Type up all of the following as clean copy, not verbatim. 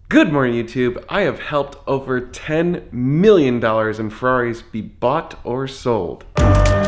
Good morning, YouTube. I have helped over $10 million in Ferraris be bought or sold. So are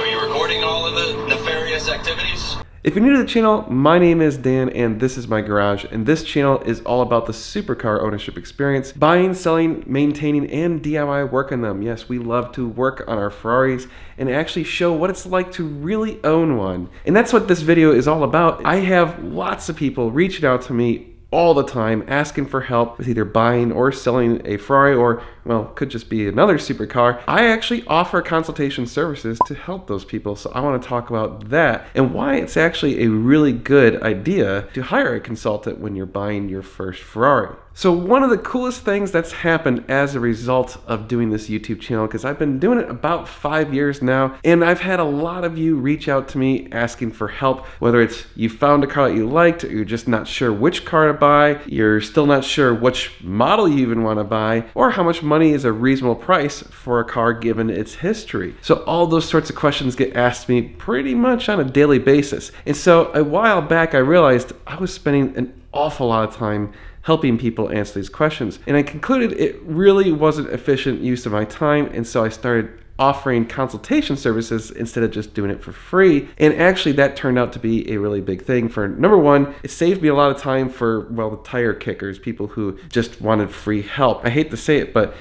you recording all of the nefarious activities? If you're new to the channel, my name is Dan and this is my garage, and this channel is all about the supercar ownership experience, buying, selling, maintaining, and DIY work on them. Yes, we love to work on our Ferraris and actually show what it's like to really own one. And that's what this video is all about. I have lots of people reaching out to me all the time asking for help with either buying or selling a Ferrari, or, well, could just be another supercar. I actually offer consultation services to help those people, so I want to talk about that and why it's actually a really good idea to hire a consultant when you're buying your first Ferrari. So one of the coolest things that's happened as a result of doing this YouTube channel, because I've been doing it about 5 years now, and I've had a lot of you reach out to me asking for help, whether it's you found a car that you liked, or you're just not sure which car to buy, you're still not sure which model you even want to buy, or how much money is a reasonable price for a car given its history. So all those sorts of questions get asked me pretty much on a daily basis. And so a while back I realized I was spending an awful lot of time helping people answer these questions, and I concluded it really wasn't efficient use of my time, and so I started offering consultation services instead of just doing it for free. And actually that turned out to be a really big thing. For number one, it saved me a lot of time for, well, the tire kickers, people who just wanted free help. I hate to say it, but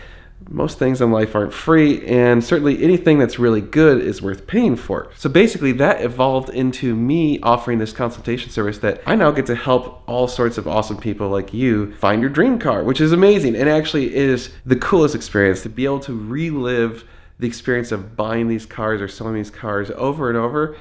most things in life aren't free, and certainly anything that's really good is worth paying for. So basically that evolved into me offering this consultation service that I now get to help all sorts of awesome people like you find your dream car, which is amazing, and actually is the coolest experience to be able to relive the experience of buying these cars or selling these cars over and over.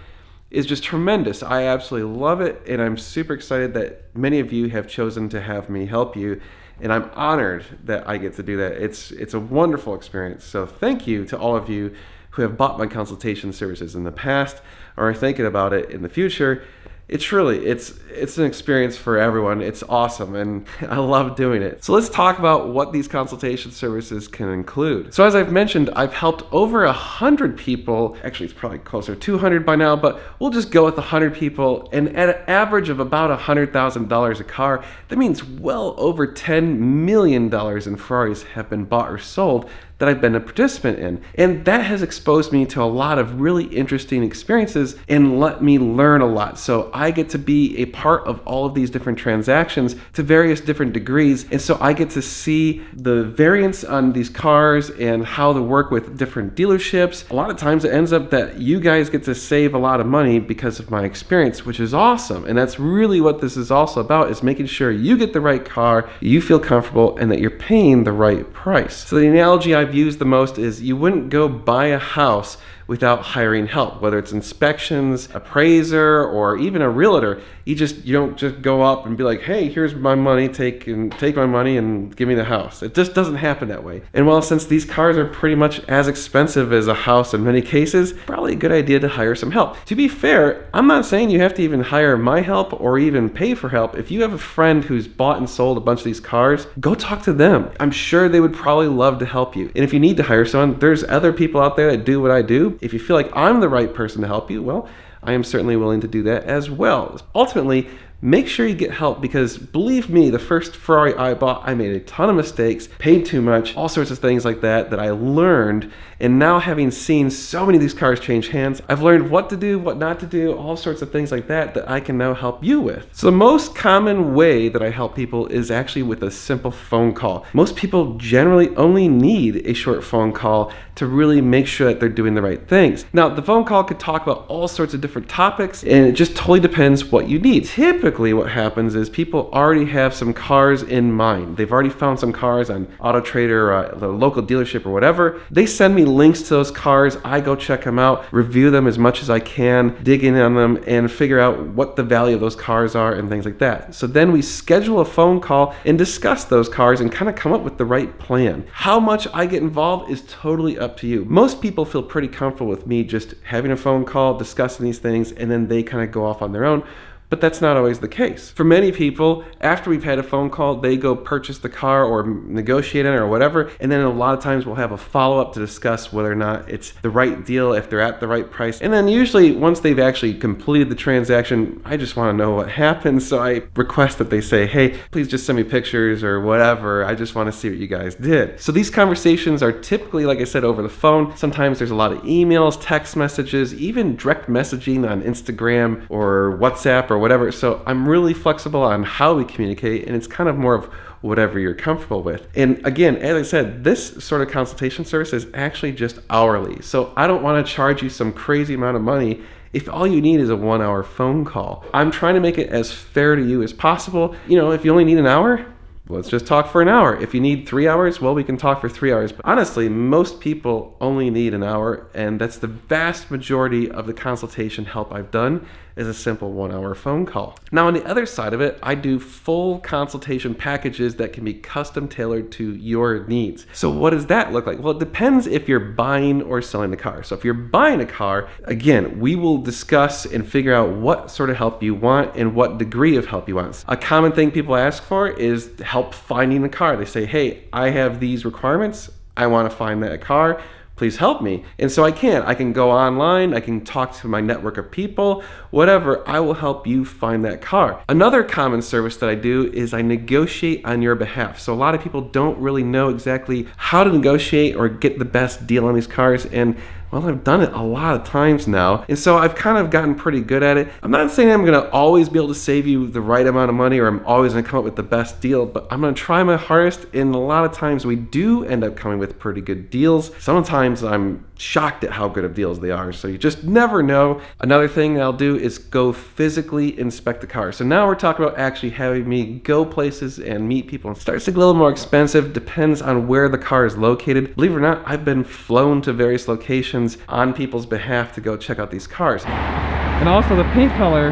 Is just tremendous. I absolutely love it, and I'm super excited that many of you have chosen to have me help you, and I'm honored that I get to do that. It's a wonderful experience. So thank you to all of you who have bought my consultation services in the past or are thinking about it in the future. It's an experience for everyone. It's awesome, and I love doing it. So let's talk about what these consultation services can include. So as I've mentioned, I've helped over 100 people. Actually, it's probably closer to 200 by now, but we'll just go with 100 people. And at an average of about $100,000 a car, that means well over $10 million in Ferraris have been bought or sold that I've been a participant in. And that has exposed me to a lot of really interesting experiences and let me learn a lot. So I get to be a part of all of these different transactions to various different degrees. And so I get to see the variance on these cars and how to work with different dealerships. A lot of times it ends up that you guys get to save a lot of money because of my experience, which is awesome. And that's really what this is also about, is making sure you get the right car, you feel comfortable, and that you're paying the right price. So the analogy I've used the most is you wouldn't go buy a house without hiring help, whether it's inspections, appraiser, or even a realtor. You don't just go up and be like, hey, here's my money, take my money and give me the house. It just doesn't happen that way. And well, since these cars are pretty much as expensive as a house in many cases, probably a good idea to hire some help. To be fair, I'm not saying you have to even hire my help or even pay for help. If you have a friend who's bought and sold a bunch of these cars, go talk to them. I'm sure they would probably love to help you. And if you need to hire someone, there's other people out there that do what I do. If you feel like I'm the right person to help you, well, I am certainly willing to do that as well. Ultimately, make sure you get help, because believe me, the first Ferrari I bought, I made a ton of mistakes, paid too much, all sorts of things like that I learned. And now, having seen so many of these cars change hands, I've learned what to do, what not to do, all sorts of things like that I can now help you with. So the most common way that I help people is actually with a simple phone call. Most people generally only need a short phone call to really make sure that they're doing the right things. Now, the phone call could talk about all sorts of different topics, and it just totally depends what you need. Typically what happens is people already have some cars in mind. They've already found some cars on AutoTrader or the local dealership or whatever. They send me links to those cars. I go check them out, review them as much as I can, dig in on them, and figure out what the value of those cars are and things like that. So then we schedule a phone call and discuss those cars and kind of come up with the right plan. How much I get involved is totally up to you. Most people feel pretty comfortable with me just having a phone call, discussing these things, and then they kind of go off on their own. But that's not always the case. For many people, after we've had a phone call, they go purchase the car or negotiate it or whatever, and then a lot of times we'll have a follow-up to discuss whether or not it's the right deal, if they're at the right price. And then usually once they've actually completed the transaction, I just want to know what happened, so I request that they say, hey, please just send me pictures or whatever. I just want to see what you guys did. So these conversations are typically, like I said, over the phone. Sometimes there's a lot of emails, text messages, even direct messaging on Instagram or WhatsApp or whatever. So I'm really flexible on how we communicate, and it's kind of more of whatever you're comfortable with. And again, as I said, this sort of consultation service is actually just hourly. So I don't want to charge you some crazy amount of money if all you need is a 1 hour phone call. I'm trying to make it as fair to you as possible. You know, if you only need an hour, let's just talk for an hour. If you need 3 hours, well, we can talk for 3 hours. But honestly, most people only need an hour, and that's the vast majority of the consultation help I've done is a simple 1 hour phone call. Now, on the other side of it, I do full consultation packages that can be custom tailored to your needs. So what does that look like? Well, it depends if you're buying or selling the car. So if you're buying a car, again, we will discuss and figure out what sort of help you want and what degree of help you want. A common thing people ask for is help finding a car. They say, hey, I have these requirements. I want to find that car. Please help me. And so I can go online, I can talk to my network of people, whatever, I will help you find that car. Another common service that I do is I negotiate on your behalf. So a lot of people don't really know exactly how to negotiate or get the best deal on these cars, and well, I've done it a lot of times now, and so I've kind of gotten pretty good at it. I'm not saying I'm gonna always be able to save you the right amount of money or I'm always gonna come up with the best deal, but I'm gonna try my hardest, and a lot of times we do end up coming with pretty good deals. Sometimes I'm shocked at how good of deals they are, so you just never know. Another thing I'll do is go physically inspect the car. So now we're talking about actually having me go places and meet people. It starts to get a little more expensive, depends on where the car is located. Believe it or not, I've been flown to various locations on people's behalf to go check out these cars. And also the paint color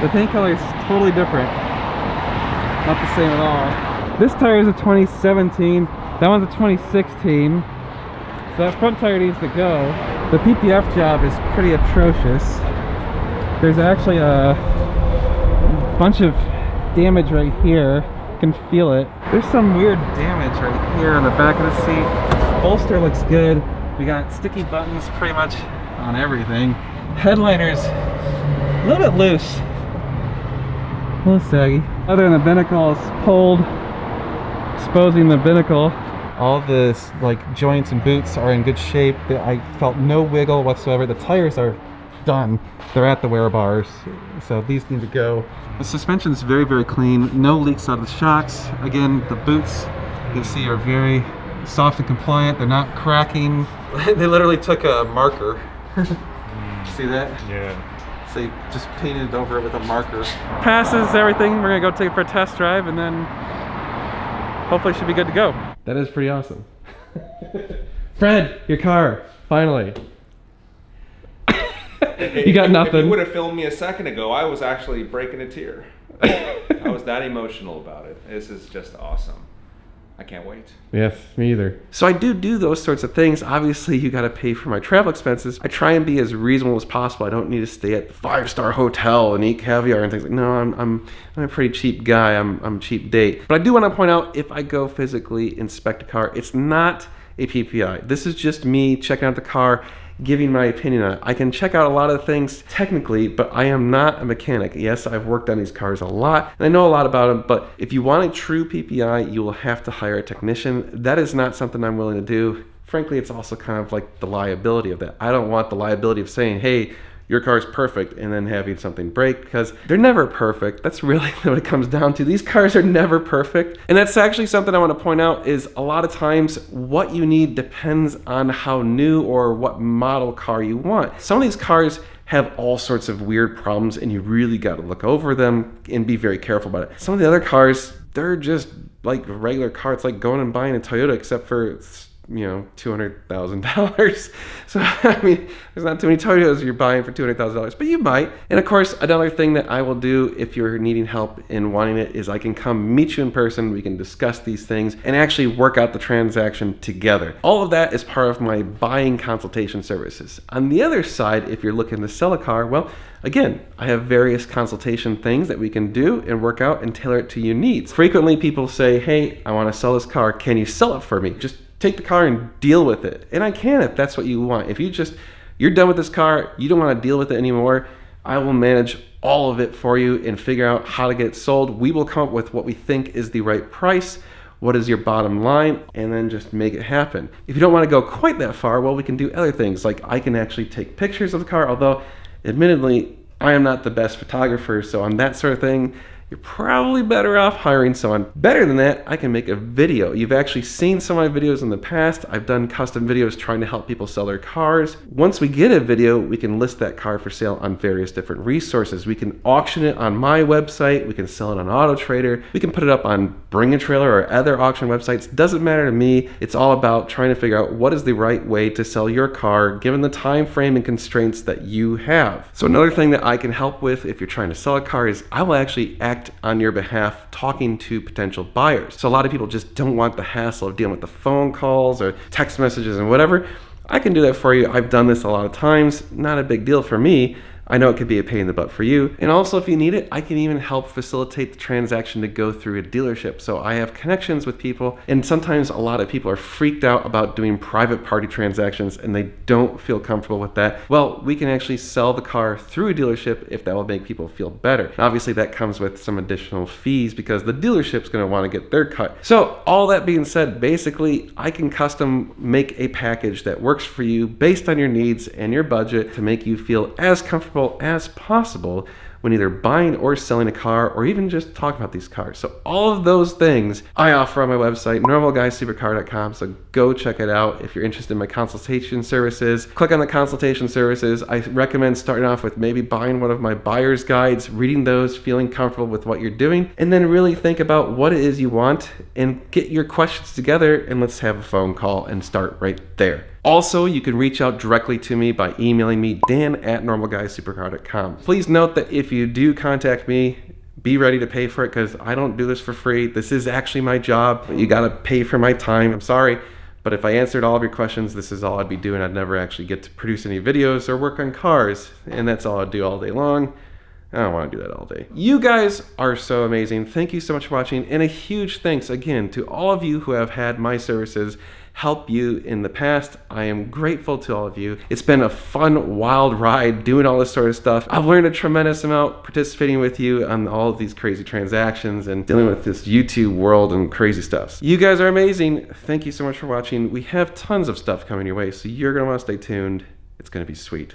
is totally different. Not the same at all. This tire is a 2017, that one's a 2016. So that front tire needs to go. The PPF job is pretty atrocious. There's actually a bunch of damage right here. You can feel it. There's some weird damage right here on the back of the seat. Bolster looks good. We got sticky buttons pretty much on everything. Headliner's a little bit loose. A little saggy. Other than the binnacle is pulled, exposing the binnacle. All the like joints and boots are in good shape. I felt no wiggle whatsoever. The tires are done. They're at the wear bars, so these need to go. The suspension's very, very clean. No leaks out of the shocks. Again, the boots you can see are very soft and compliant. They're not cracking. They literally took a marker. See that? Yeah. So they just painted over it with a marker. Passes everything. We're gonna go take it for a test drive, and then hopefully it should be good to go. That is pretty awesome. Fred, your car, finally. You got nothing. If you would have filmed me a second ago, I was actually breaking a tear. I was that emotional about it. This is just awesome. I can't wait. Yes, me either. So I do those sorts of things. Obviously, you got to pay for my travel expenses. I try and be as reasonable as possible. I don't need to stay at the 5-star hotel and eat caviar and things like. No, I'm a pretty cheap guy. I'm cheap date. But I do want to point out, if I go physically inspect a car, it's not a PPI. This is just me checking out the car, giving my opinion on it. I can check out a lot of things technically, but I am not a mechanic. Yes, I've worked on these cars a lot, and I know a lot about them, but if you want a true PPI, you will have to hire a technician. That is not something I'm willing to do. Frankly, it's also kind of like the liability of that. I don't want the liability of saying, hey, your car's perfect, and then having something break, because they're never perfect. That's really what it comes down to. These cars are never perfect. And that's actually something I want to point out, is a lot of times what you need depends on how new or what model car you want. Some of these cars have all sorts of weird problems, and you really got to look over them and be very careful about it. Some of the other cars, they're just like regular cars. It's like going and buying a Toyota, except for you know, $200,000. So, I mean, there's not too many Toyotas you're buying for $200,000, but you might. And of course, another thing that I will do if you're needing help in wanting it is I can come meet you in person. We can discuss these things and actually work out the transaction together. All of that is part of my buying consultation services. On the other side, if you're looking to sell a car, well, again, I have various consultation things that we can do and work out and tailor it to your needs. Frequently people say, hey, I want to sell this car. Can you sell it for me? Just take the car and deal with it. And I can if that's what you want. If you're done with this car, you don't want to deal with it anymore, I will manage all of it for you and figure out how to get it sold. We will come up with what we think is the right price, what is your bottom line, and then just make it happen. If you don't want to go quite that far, well, we can do other things. Like I can actually take pictures of the car, although admittedly, I am not the best photographer, so on that sort of thing, you're probably better off hiring someone. Better than that, I can make a video. You've actually seen some of my videos in the past. I've done custom videos trying to help people sell their cars. Once we get a video, we can list that car for sale on various different resources. We can auction it on my website. We can sell it on AutoTrader. We can put it up on Bring a Trailer or other auction websites. Doesn't matter to me. It's all about trying to figure out what is the right way to sell your car given the time frame and constraints that you have. So another thing that I can help with if you're trying to sell a car is I will actually act on your behalf talking to potential buyers. So a lot of people just don't want the hassle of dealing with the phone calls or text messages and whatever. I can do that for you. I've done this a lot of times. Not a big deal for me. I know it could be a pain in the butt for you. And also if you need it, I can even help facilitate the transaction to go through a dealership. So I have connections with people, and sometimes a lot of people are freaked out about doing private party transactions and they don't feel comfortable with that. Well, we can actually sell the car through a dealership if that will make people feel better. And obviously that comes with some additional fees because the dealership's gonna wanna get their cut. So all that being said, basically I can custom make a package that works for you based on your needs and your budget to make you feel as comfortable as possible when either buying or selling a car or even just talking about these cars. So all of those things I offer on my website, normalguysupercar.com. So go check it out if you're interested in my consultation services. Click on the consultation services. I recommend starting off with maybe buying one of my buyer's guides, reading those, feeling comfortable with what you're doing, and then really think about what it is you want and get your questions together, and let's have a phone call and start right there. Also, you can reach out directly to me by emailing me, dan@normalguysupercar.com. Please note that if you do contact me, be ready to pay for it because I don't do this for free. This is actually my job. You gotta pay for my time. I'm sorry, but if I answered all of your questions, this is all I'd be doing. I'd never actually get to produce any videos or work on cars, and that's all I'd do all day long. I don't want to do that all day. You guys are so amazing. Thank you so much for watching, and a huge thanks again to all of you who have had my services help you in the past. I am grateful to all of you. It's been a fun, wild ride doing all this sort of stuff. I've learned a tremendous amount participating with you on all of these crazy transactions and dealing with this YouTube world and crazy stuff. You guys are amazing. Thank you so much for watching. We have tons of stuff coming your way, so you're gonna want to stay tuned. It's gonna be sweet.